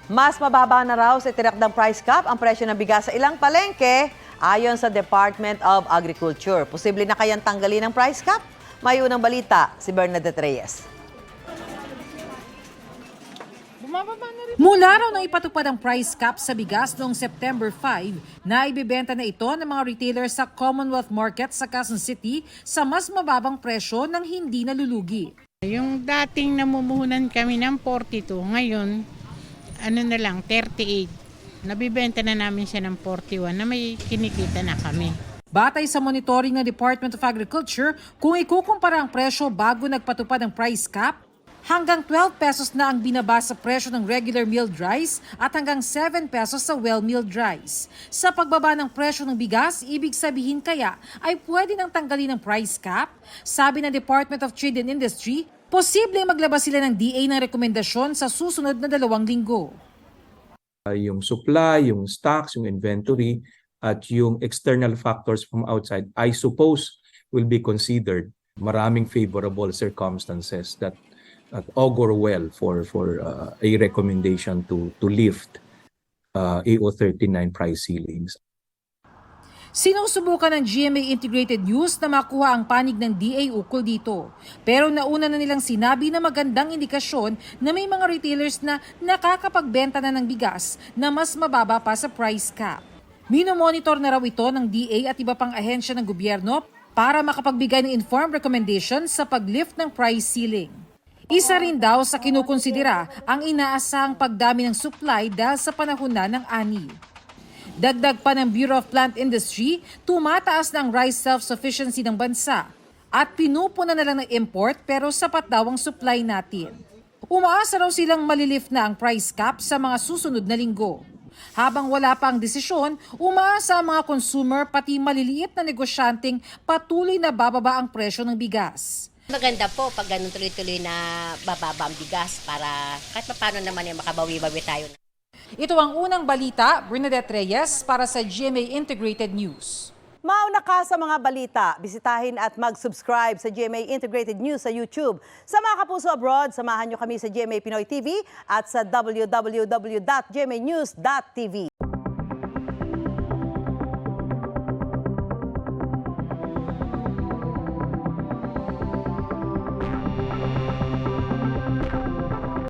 Mas mababa na raw sa tinakdang price cap ang presyo ng bigas sa ilang palengke ayon sa Department of Agriculture. Posible na kayang tanggalin ang price cap? May unang balita si Bernadette Reyes. Mula raw nang ipatupad ang price cap sa bigas noong September 5, na ibibenta na ito ng mga retailers sa Commonwealth Market sa Quezon City sa mas mababang presyo ng hindi nalulugi. Yung dating namumuhunan kami ng 42, ngayon ano na lang 38. Nabibenta na namin siya ng 41 na may kinikita na kami. Batay sa monitoring ng Department of Agriculture, kung ikukumpara ang presyo bago nagpatupad ang price cap, hanggang 12 pesos na ang binaba sa presyo ng regular milled rice at hanggang 7 pesos sa well-milled rice. Sa pagbaba ng presyo ng bigas, ibig sabihin kaya ay pwede nang tanggalin ang price cap? Sabi ng Department of Trade and Industry, posible maglabas sila ng DA ng rekomendasyon sa susunod na 2 linggo. Yung supply, yung stocks, yung inventory, at yung external factors from outside, I suppose, will be considered. Maraming favorable circumstances that augur well for a recommendation to lift AO 39 price ceilings. Sinusubukan ng GMA Integrated News na makuha ang panig ng DA ukol dito. Pero nauna na nilang sinabi na magandang indikasyon na may mga retailers na nakakapagbenta na ng bigas na mas mababa pa sa price cap. Minomonitor na raw ito ng DA at iba pang ahensya ng gobyerno para makapagbigay ng informed recommendations sa paglift ng price ceiling. Isa rin daw sa kinukonsidera ang inaasahang pagdami ng supply dahil sa panahon na ng ani. Dagdag pa ng Bureau of Plant Industry, tumataas na ang rice self-sufficiency ng bansa at pinupuna na lang ng import pero sapat daw ang supply natin. Umaasa raw silang malilift na ang price cap sa mga susunod na linggo. Habang wala pa ang desisyon, umaasa ang mga consumer pati maliliit na negosyanteng patuloy na bababa ang presyo ng bigas. Maganda po pag ganun tuloy-tuloy na bababa ang bigas para kahit paano naman yung makabawi-bawi tayo. Ito ang unang balita, Bernadette Reyes para sa GMA Integrated News. Mauna ka sa mga balita. Bisitahin at mag-subscribe sa GMA Integrated News sa YouTube. Sa mga kapuso abroad, samahan nyo kami sa GMA Pinoy TV at sa www.gmanews.tv.